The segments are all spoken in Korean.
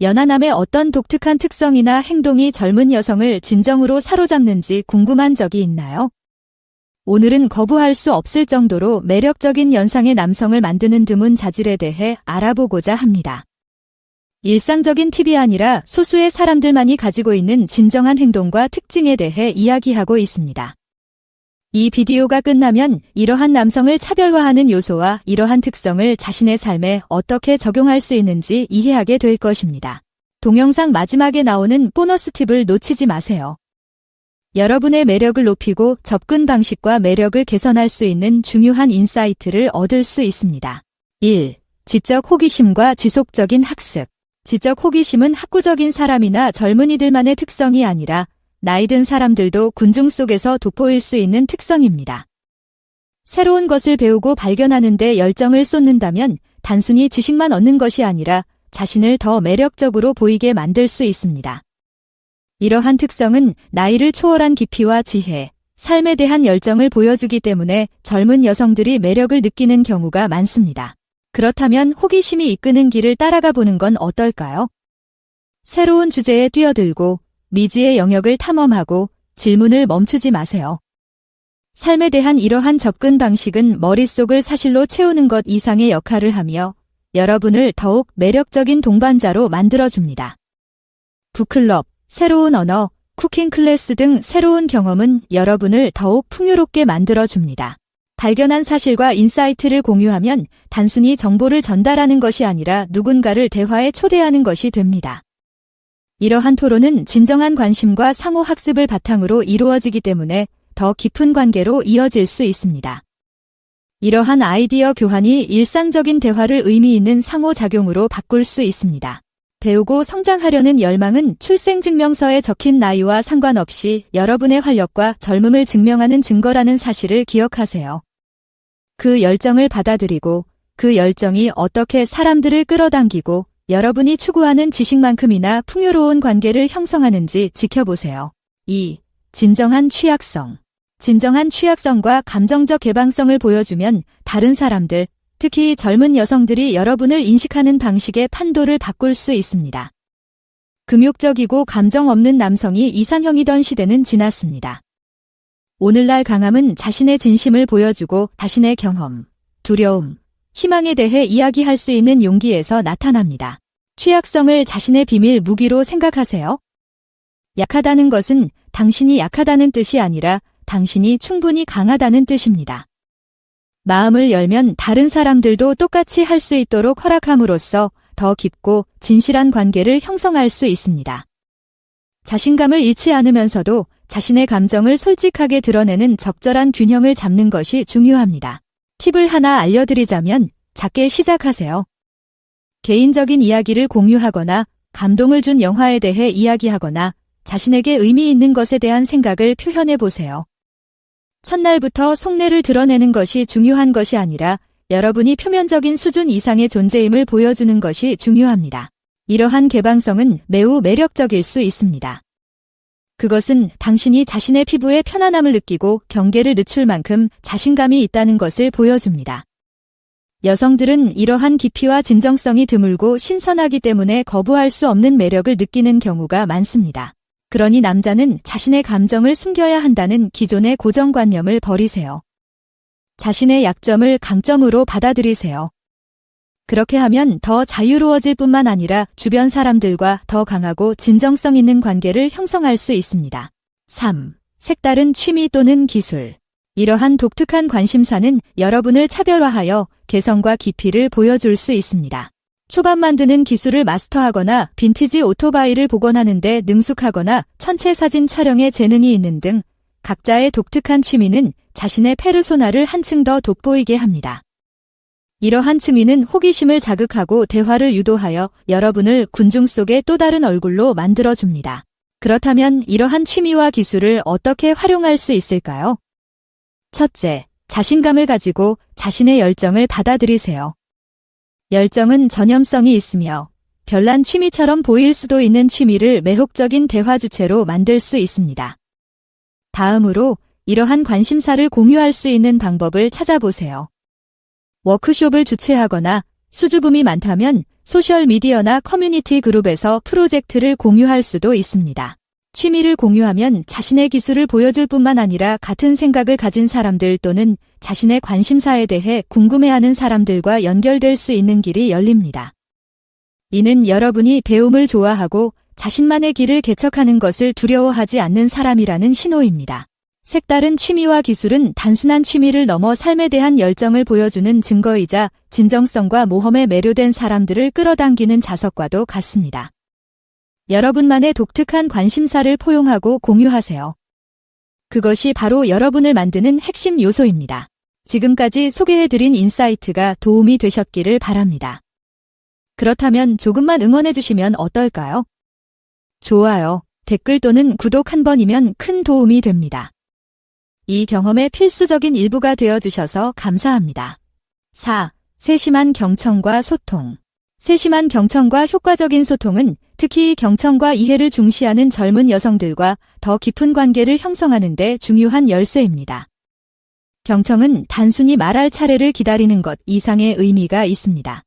연하남의 어떤 독특한 특성이나 행동이 젊은 여성을 진정으로 사로잡는지 궁금한 적이 있나요? 오늘은 거부할 수 없을 정도로 매력적인 연상의 남성을 만드는 드문 자질에 대해 알아보고자 합니다. 일상적인 팁이 아니라 소수의 사람들만이 가지고 있는 진정한 행동과 특징에 대해 이야기하고 있습니다. 이 비디오가 끝나면 이러한 남성을 차별화하는 요소와 이러한 특성을 자신의 삶에 어떻게 적용할 수 있는지 이해하게 될 것입니다. 동영상 마지막에 나오는 보너스 팁을 놓치지 마세요. 여러분의 매력을 높이고 접근 방식과 매력을 개선할 수 있는 중요한 인사이트를 얻을 수 있습니다. 1. 지적 호기심과 지속적인 학습. 지적 호기심은 학구적인 사람이나 젊은이들만의 특성이 아니라 나이 든 사람들도 군중 속에서 돋보일 수 있는 특성입니다. 새로운 것을 배우고 발견하는 데 열정을 쏟는다면 단순히 지식만 얻는 것이 아니라 자신을 더 매력적으로 보이게 만들 수 있습니다. 이러한 특성은 나이를 초월한 깊이와 지혜, 삶에 대한 열정을 보여주기 때문에 젊은 여성들이 매력을 느끼는 경우가 많습니다. 그렇다면 호기심이 이끄는 길을 따라가 보는 건 어떨까요? 새로운 주제에 뛰어들고 미지의 영역을 탐험하고 질문을 멈추지 마세요. 삶에 대한 이러한 접근 방식은 머릿속을 사실로 채우는 것 이상의 역할을 하며 여러분을 더욱 매력적인 동반자로 만들어줍니다. 북클럽, 새로운 언어, 쿠킹 클래스 등 새로운 경험은 여러분을 더욱 풍요롭게 만들어줍니다. 발견한 사실과 인사이트를 공유하면 단순히 정보를 전달하는 것이 아니라 누군가를 대화에 초대하는 것이 됩니다. 이러한 토론은 진정한 관심과 상호 학습을 바탕으로 이루어지기 때문에 더 깊은 관계로 이어질 수 있습니다. 이러한 아이디어 교환이 일상적인 대화를 의미 있는 상호작용으로 바꿀 수 있습니다. 배우고 성장하려는 열망은 출생증명서에 적힌 나이와 상관없이 여러분의 활력과 젊음을 증명하는 증거라는 사실을 기억하세요. 그 열정을 받아들이고 그 열정이 어떻게 사람들을 끌어당기고 여러분이 추구하는 지식만큼이나 풍요로운 관계를 형성하는지 지켜보세요. 2. 진정한 취약성. 진정한 취약성과 감정적 개방성을 보여주면 다른 사람들, 특히 젊은 여성들이 여러분을 인식하는 방식의 판도를 바꿀 수 있습니다. 금욕적이고 감정 없는 남성이 이상형이던 시대는 지났습니다. 오늘날 강함은 자신의 진심을 보여주고 자신의 경험, 두려움, 희망에 대해 이야기할 수 있는 용기에서 나타납니다. 취약성을 자신의 비밀 무기로 생각하세요. 약하다는 것은 당신이 약하다는 뜻이 아니라 당신이 충분히 강하다는 뜻입니다. 마음을 열면 다른 사람들도 똑같이 할 수 있도록 허락함으로써 더 깊고 진실한 관계를 형성할 수 있습니다. 자신감을 잃지 않으면서도 자신의 감정을 솔직하게 드러내는 적절한 균형을 잡는 것이 중요합니다. 팁을 하나 알려드리자면 작게 시작하세요. 개인적인 이야기를 공유하거나 감동을 준 영화에 대해 이야기하거나 자신에게 의미 있는 것에 대한 생각을 표현해 보세요. 첫날부터 속내를 드러내는 것이 중요한 것이 아니라 여러분이 표면적인 수준 이상의 존재임을 보여주는 것이 중요합니다. 이러한 개방성은 매우 매력적일 수 있습니다. 그것은 당신이 자신의 피부에 편안함을 느끼고 경계를 늦출 만큼 자신감이 있다는 것을 보여줍니다. 여성들은 이러한 깊이와 진정성이 드물고 신선하기 때문에 거부할 수 없는 매력을 느끼는 경우가 많습니다. 그러니 남자는 자신의 감정을 숨겨야 한다는 기존의 고정관념을 버리세요. 자신의 약점을 강점으로 받아들이세요. 그렇게 하면 더 자유로워질 뿐만 아니라 주변 사람들과 더 강하고 진정성 있는 관계를 형성할 수 있습니다. 3. 색다른 취미 또는 기술. 이러한 독특한 관심사는 여러분을 차별화하여 개성과 깊이를 보여줄 수 있습니다. 초밥 만드는 기술을 마스터하거나 빈티지 오토바이를 복원하는 데 능숙하거나 천체 사진 촬영에 재능이 있는 등 각자의 독특한 취미는 자신의 페르소나를 한층 더 돋보이게 합니다. 이러한 취미는 호기심을 자극하고 대화를 유도하여 여러분을 군중 속의 또 다른 얼굴로 만들어줍니다. 그렇다면 이러한 취미와 기술을 어떻게 활용할 수 있을까요? 첫째, 자신감을 가지고 자신의 열정을 받아들이세요. 열정은 전염성이 있으며 별난 취미처럼 보일 수도 있는 취미를 매혹적인 대화 주체로 만들 수 있습니다. 다음으로 이러한 관심사를 공유할 수 있는 방법을 찾아보세요. 워크숍을 주최하거나 수줍음이 많다면 소셜미디어나 커뮤니티 그룹에서 프로젝트를 공유할 수도 있습니다. 취미를 공유하면 자신의 기술을 보여줄 뿐만 아니라 같은 생각을 가진 사람들 또는 자신의 관심사에 대해 궁금해하는 사람들과 연결될 수 있는 길이 열립니다. 이는 여러분이 배움을 좋아하고 자신만의 길을 개척하는 것을 두려워하지 않는 사람이라는 신호입니다. 색다른 취미와 기술은 단순한 취미를 넘어 삶에 대한 열정을 보여주는 증거이자 진정성과 모험에 매료된 사람들을 끌어당기는 자석과도 같습니다. 여러분만의 독특한 관심사를 포용하고 공유하세요. 그것이 바로 여러분을 만드는 핵심 요소입니다. 지금까지 소개해드린 인사이트가 도움이 되셨기를 바랍니다. 그렇다면 조금만 응원해주시면 어떨까요? 좋아요, 댓글 또는 구독 한 번이면 큰 도움이 됩니다. 이 경험의 필수적인 일부가 되어주셔서 감사합니다. 4. 세심한 경청과 소통. 세심한 경청과 효과적인 소통은 특히 경청과 이해를 중시하는 젊은 여성들과 더 깊은 관계를 형성하는 데 중요한 열쇠입니다. 경청은 단순히 말할 차례를 기다리는 것 이상의 의미가 있습니다.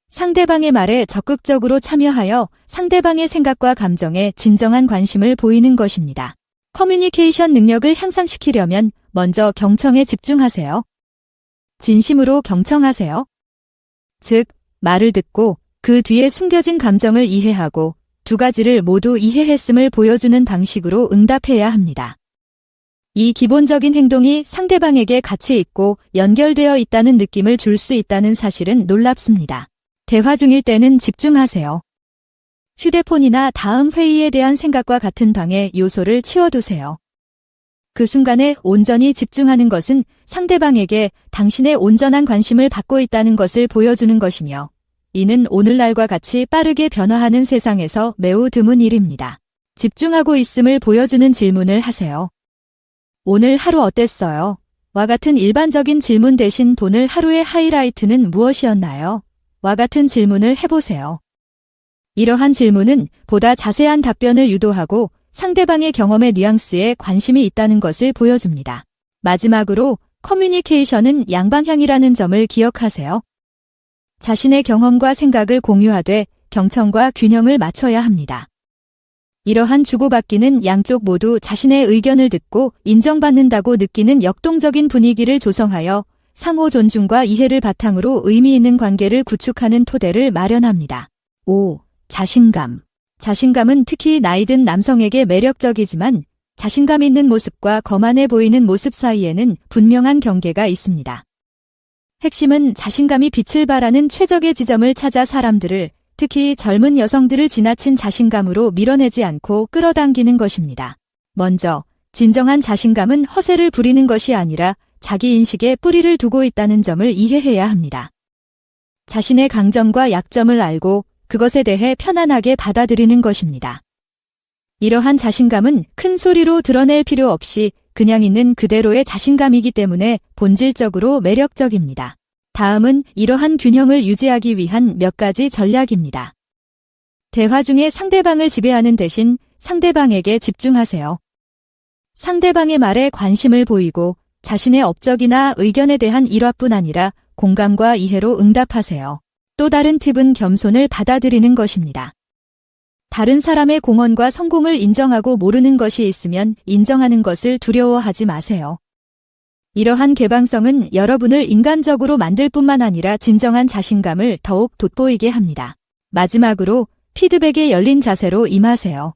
상대방의 말에 적극적으로 참여하여 상대방의 생각과 감정에 진정한 관심을 보이는 것입니다. 커뮤니케이션 능력을 향상시키려면 먼저 경청에 집중하세요. 진심으로 경청하세요. 즉, 말을 듣고 그 뒤에 숨겨진 감정을 이해하고 두 가지를 모두 이해했음을 보여주는 방식으로 응답해야 합니다. 이 기본적인 행동이 상대방에게 가치 있고 연결되어 있다는 느낌을 줄 수 있다는 사실은 놀랍습니다. 대화 중일 때는 집중하세요. 휴대폰이나 다음 회의에 대한 생각과 같은 방해 요소를 치워두세요. 그 순간에 온전히 집중하는 것은 상대방에게 당신의 온전한 관심을 받고 있다는 것을 보여주는 것이며, 이는 오늘날과 같이 빠르게 변화하는 세상에서 매우 드문 일입니다. 집중하고 있음을 보여주는 질문을 하세요. 오늘 하루 어땠어요? 와 같은 일반적인 질문 대신 오늘 하루의 하이라이트는 무엇이었나요? 와 같은 질문을 해보세요. 이러한 질문은 보다 자세한 답변을 유도하고 상대방의 경험의 뉘앙스에 관심이 있다는 것을 보여줍니다. 마지막으로 커뮤니케이션은 양방향이라는 점을 기억하세요. 자신의 경험과 생각을 공유하되 경청과 균형을 맞춰야 합니다. 이러한 주고받기는 양쪽 모두 자신의 의견을 듣고 인정받는다고 느끼는 역동적인 분위기를 조성하여 상호 존중과 이해를 바탕으로 의미 있는 관계를 구축하는 토대를 마련합니다. 5. 자신감. 자신감은 특히 나이든 남성에게 매력적이지만 자신감 있는 모습과 거만해 보이는 모습 사이에는 분명한 경계가 있습니다. 핵심은 자신감이 빛을 발하는 최적의 지점을 찾아 사람들을, 특히 젊은 여성들을 지나친 자신감으로 밀어내지 않고 끌어당기는 것입니다. 먼저, 진정한 자신감은 허세를 부리는 것이 아니라 자기 인식에 뿌리를 두고 있다는 점을 이해해야 합니다. 자신의 강점과 약점을 알고 그것에 대해 편안하게 받아들이는 것입니다. 이러한 자신감은 큰 소리로 드러낼 필요 없이 그냥 있는 그대로의 자신감이기 때문에 본질적으로 매력적입니다. 다음은 이러한 균형을 유지하기 위한 몇 가지 전략입니다. 대화 중에 상대방을 지배하는 대신 상대방에게 집중하세요. 상대방의 말에 관심을 보이고 자신의 업적이나 의견에 대한 일화뿐 아니라 공감과 이해로 응답하세요. 또 다른 팁은 겸손을 받아들이는 것입니다. 다른 사람의 공헌과 성공을 인정하고 모르는 것이 있으면 인정하는 것을 두려워하지 마세요. 이러한 개방성은 여러분을 인간적으로 만들 뿐만 아니라 진정한 자신감을 더욱 돋보이게 합니다. 마지막으로 피드백에 열린 자세로 임하세요.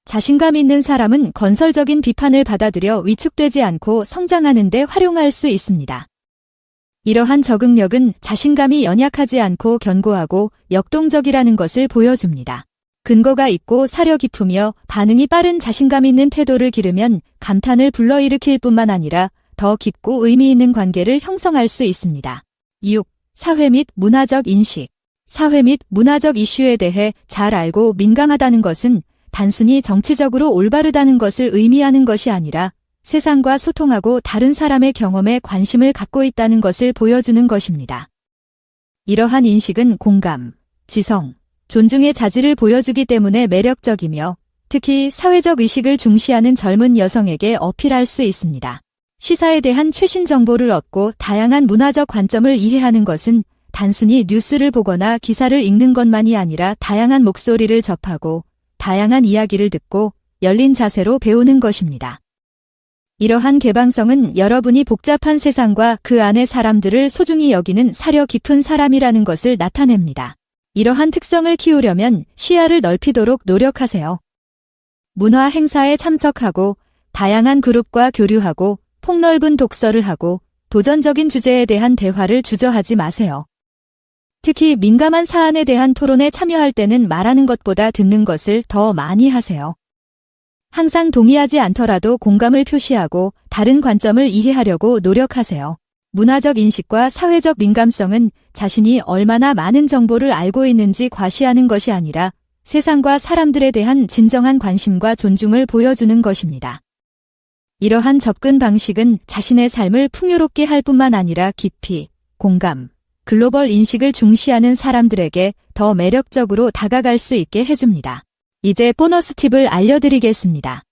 자신감 있는 사람은 건설적인 비판을 받아들여 위축되지 않고 성장하는 데 활용할 수 있습니다. 이러한 적응력은 자신감이 연약하지 않고 견고하고 역동적이라는 것을 보여줍니다. 근거가 있고 사려 깊으며 반응이 빠른 자신감 있는 태도를 기르면 감탄을 불러일으킬 뿐만 아니라 더 깊고 의미 있는 관계를 형성할 수 있습니다. 6. 사회 및 문화적 인식. 사회 및 문화적 이슈에 대해 잘 알고 민감하다는 것은 단순히 정치적으로 올바르다는 것을 의미하는 것이 아니라 세상과 소통하고 다른 사람의 경험에 관심을 갖고 있다는 것을 보여주는 것입니다. 이러한 인식은 공감, 지성, 존중의 자질을 보여주기 때문에 매력적이며 특히 사회적 의식을 중시하는 젊은 여성에게 어필할 수 있습니다. 시사에 대한 최신 정보를 얻고 다양한 문화적 관점을 이해하는 것은 단순히 뉴스를 보거나 기사를 읽는 것만이 아니라 다양한 목소리를 접하고 다양한 이야기를 듣고 열린 자세로 배우는 것입니다. 이러한 개방성은 여러분이 복잡한 세상과 그 안의 사람들을 소중히 여기는 사려 깊은 사람이라는 것을 나타냅니다. 이러한 특성을 키우려면 시야를 넓히도록 노력하세요. 문화 행사에 참석하고 다양한 그룹과 교류하고 폭넓은 독서를 하고 도전적인 주제에 대한 대화를 주저하지 마세요. 특히 민감한 사안에 대한 토론에 참여할 때는 말하는 것보다 듣는 것을 더 많이 하세요. 항상 동의하지 않더라도 공감을 표시하고 다른 관점을 이해하려고 노력하세요. 문화적 인식과 사회적 민감성은 자신이 얼마나 많은 정보를 알고 있는지 과시하는 것이 아니라 세상과 사람들에 대한 진정한 관심과 존중을 보여주는 것입니다. 이러한 접근 방식은 자신의 삶을 풍요롭게 할 뿐만 아니라 깊이, 공감, 글로벌 인식을 중시하는 사람들에게 더 매력적으로 다가갈 수 있게 해줍니다. 이제 보너스 팁을 알려드리겠습니다.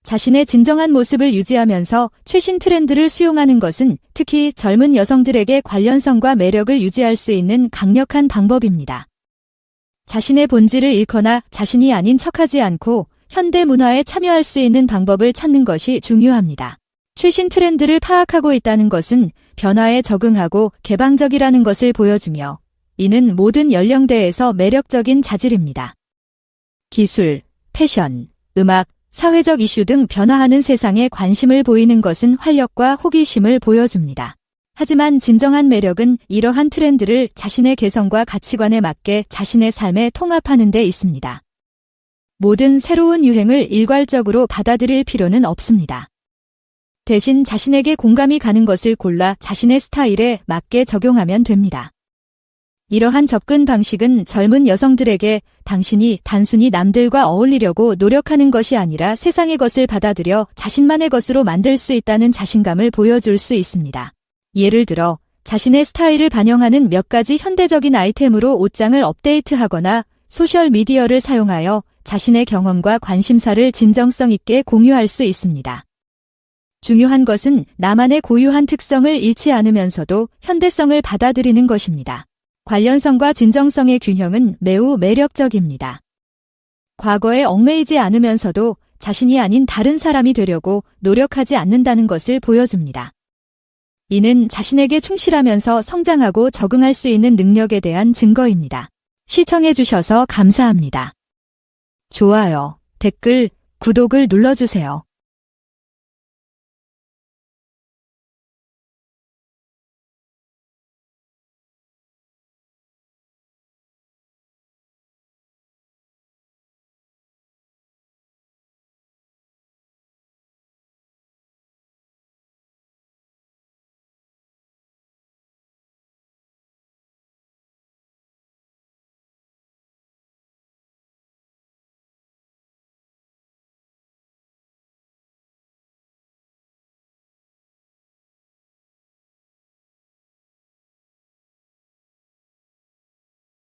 자신의 진정한 모습을 유지하면서 최신 트렌드를 수용하는 것은 특히 젊은 여성들에게 관련성과 매력을 유지할 수 있는 강력한 방법입니다. 자신의 본질을 잃거나 자신이 아닌 척하지 않고 현대 문화에 참여할 수 있는 방법을 찾는 것이 중요합니다. 최신 트렌드를 파악하고 있다는 것은 변화에 적응하고 개방적이라는 것을 보여주며 이는 모든 연령대에서 매력적인 자질입니다. 기술, 패션, 음악, 사회적 이슈 등 변화하는 세상에 관심을 보이는 것은 활력과 호기심을 보여줍니다. 하지만 진정한 매력은 이러한 트렌드를 자신의 개성과 가치관에 맞게 자신의 삶에 통합하는 데 있습니다. 모든 새로운 유행을 일괄적으로 받아들일 필요는 없습니다. 대신 자신에게 공감이 가는 것을 골라 자신의 스타일에 맞게 적용하면 됩니다. 이러한 접근 방식은 젊은 여성들에게 당신이 단순히 남들과 어울리려고 노력하는 것이 아니라 세상의 것을 받아들여 자신만의 것으로 만들 수 있다는 자신감을 보여줄 수 있습니다. 예를 들어 자신의 스타일을 반영하는 몇 가지 현대적인 아이템으로 옷장을 업데이트하거나 소셜미디어를 사용하여 자신의 경험과 관심사를 진정성 있게 공유할 수 있습니다. 중요한 것은 나만의 고유한 특성을 잃지 않으면서도 현대성을 받아들이는 것입니다. 관련성과 진정성의 균형은 매우 매력적입니다. 과거에 얽매이지 않으면서도 자신이 아닌 다른 사람이 되려고 노력하지 않는다는 것을 보여줍니다. 이는 자신에게 충실하면서 성장하고 적응할 수 있는 능력에 대한 증거입니다. 시청해주셔서 감사합니다. 좋아요, 댓글, 구독을 눌러주세요.